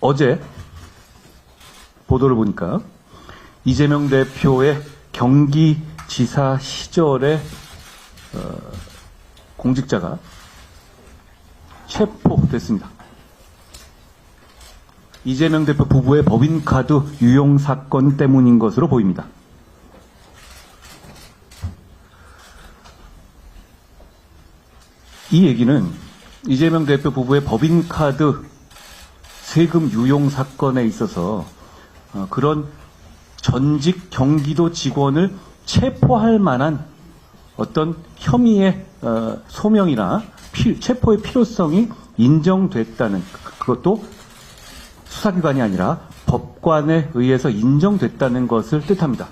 어제 보도를 보니까 이재명 대표의 경기지사 시절의 공직자가 체포됐습니다. 이재명 대표 부부의 법인카드 유용 사건 때문인 것으로 보입니다. 이 얘기는 이재명 대표 부부의 법인카드 세금 유용 사건에 있어서 그런 전직 경기도 직원을 체포할 만한 어떤 혐의의 소명이나 체포의 필요성이 인정됐다는, 그것도 수사기관이 아니라 법관에 의해서 인정됐다는 것을 뜻합니다.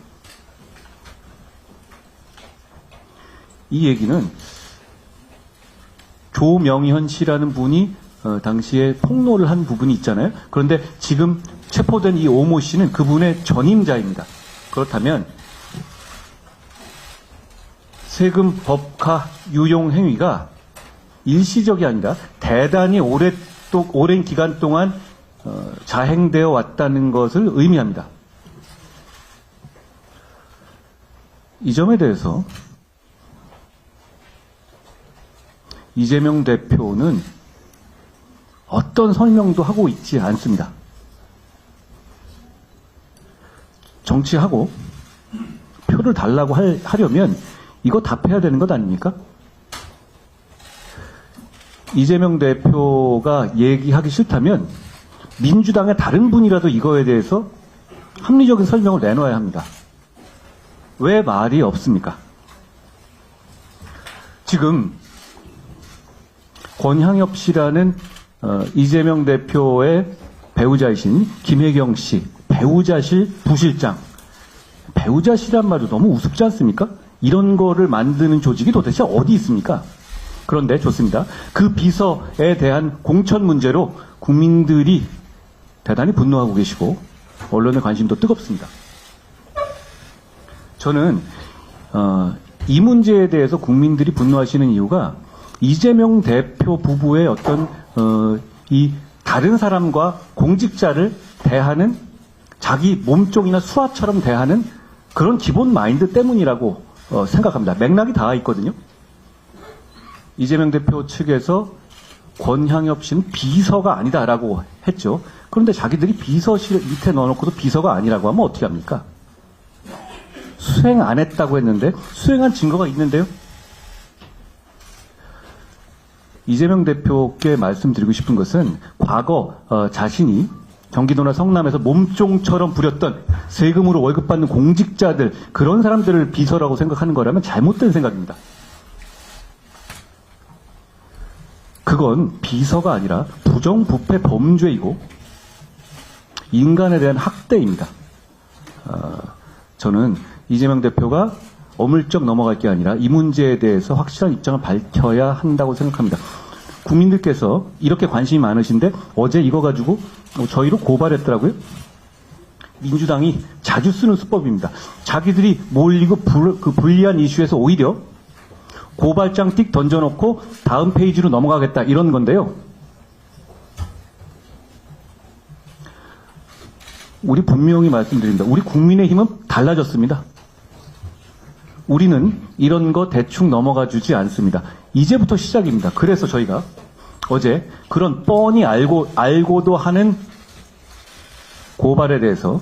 이 얘기는 조명현 씨라는 분이 당시에 폭로를 한 부분이 있잖아요. 그런데 지금 체포된 이 오모 씨는 그분의 전임자입니다. 그렇다면 세금 법카 유용 행위가 일시적이 아니라 대단히 오랜 기간 동안 자행되어 왔다는 것을 의미합니다. 이 점에 대해서 이재명 대표는 어떤 설명도 하고 있지 않습니다. 정치하고 표를 달라고 하려면 이거 답해야 되는 것 아닙니까? 이재명 대표가 얘기하기 싫다면 민주당의 다른 분이라도 이거에 대해서 합리적인 설명을 내놔야 합니다. 왜 말이 없습니까? 지금 권향엽 씨라는 이재명 대표의 배우자이신 김혜경 씨, 배우자실 부실장. 배우자실란 말도 너무 우습지 않습니까? 이런 거를 만드는 조직이 도대체 어디 있습니까? 그런데 좋습니다. 그 비서에 대한 공천 문제로 국민들이 대단히 분노하고 계시고 언론의 관심도 뜨겁습니다. 저는 이 문제에 대해서 국민들이 분노하시는 이유가 이재명 대표 부부의 어떤 이 다른 사람과 공직자를 대하는, 자기 몸종이나 수하처럼 대하는 그런 기본 마인드 때문이라고 생각합니다. 맥락이 다 있거든요. 이재명 대표 측에서 권향엽 씨는 비서가 아니다라고 했죠. 그런데 자기들이 비서실 밑에 넣어놓고도 비서가 아니라고 하면 어떻게 합니까? 수행 안 했다고 했는데 수행한 증거가 있는데요. 이재명 대표께 말씀드리고 싶은 것은 과거 자신이 경기도나 성남에서 몸종처럼 부렸던 세금으로 월급 받는 공직자들, 그런 사람들을 비서라고 생각하는 거라면 잘못된 생각입니다. 그건 비서가 아니라 부정부패 범죄이고 인간에 대한 학대입니다. 저는 이재명 대표가 어물쩍 넘어갈 게 아니라 이 문제에 대해서 확실한 입장을 밝혀야 한다고 생각합니다. 국민들께서 이렇게 관심이 많으신데 어제 이거 가지고 저희로 고발했더라고요. 민주당이 자주 쓰는 수법입니다. 자기들이 몰리고 불리한 이슈에서 오히려 고발장 띡 던져놓고 다음 페이지로 넘어가겠다, 이런 건데요. 우리 분명히 말씀드립니다. 우리 국민의힘은 달라졌습니다. 우리는 이런 거 대충 넘어가 주지 않습니다. 이제부터 시작입니다. 그래서 저희가 어제 그런 뻔히 알고도 하는 고발에 대해서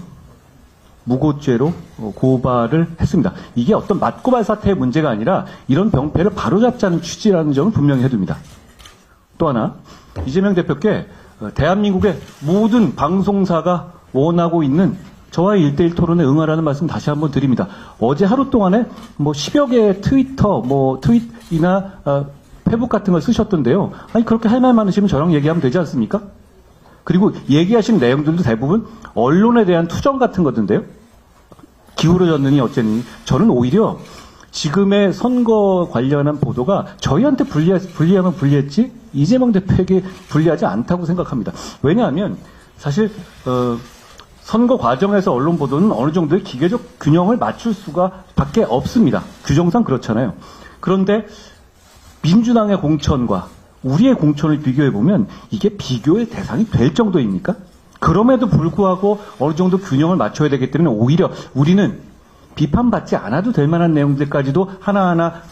무고죄로 고발을 했습니다. 이게 어떤 맞고발 사태의 문제가 아니라 이런 병폐를 바로잡자는 취지라는 점을 분명히 해둡니다. 또 하나, 이재명 대표께 대한민국의 모든 방송사가 원하고 있는 저와의 1대1 토론에 응하라는 말씀 다시 한번 드립니다. 어제 하루 동안에 10여 개의 트위터, 트윗이나 페북 같은 걸 쓰셨던데요. 아니, 그렇게 할 말 많으시면 저랑 얘기하면 되지 않습니까? 그리고 얘기하신 내용들도 대부분 언론에 대한 투정 같은 거던데요. 기울어졌느니 어쨌니. 저는 오히려 지금의 선거 관련한 보도가 저희한테 불리하면 불리했지 이재명 대표에게 불리하지 않다고 생각합니다. 왜냐하면 사실 선거 과정에서 언론 보도는 어느 정도의 기계적 균형을 맞출 수가 밖에 없습니다. 규정상 그렇잖아요. 그런데 민주당의 공천과 우리의 공천을 비교해보면 이게 비교의 대상이 될 정도입니까? 그럼에도 불구하고 어느 정도 균형을 맞춰야 되기 때문에 오히려 우리는 비판받지 않아도 될 만한 내용들까지도 하나하나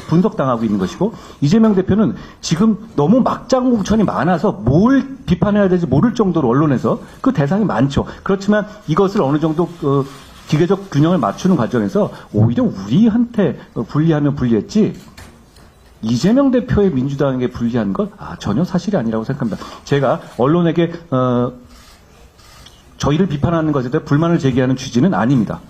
분석당하고 있는 것이고, 이재명 대표는 지금 너무 막장공천이 많아서 뭘 비판해야 될지 모를 정도로 언론에서 그 대상이 많죠. 그렇지만 이것을 어느 정도 기계적 균형을 맞추는 과정에서 오히려 우리한테 불리하면 불리했지, 이재명 대표의 민주당에게 불리한 건 전혀 사실이 아니라고 생각합니다. 제가 언론에게 저희를 비판하는 것에 대해 불만을 제기하는 취지는 아닙니다.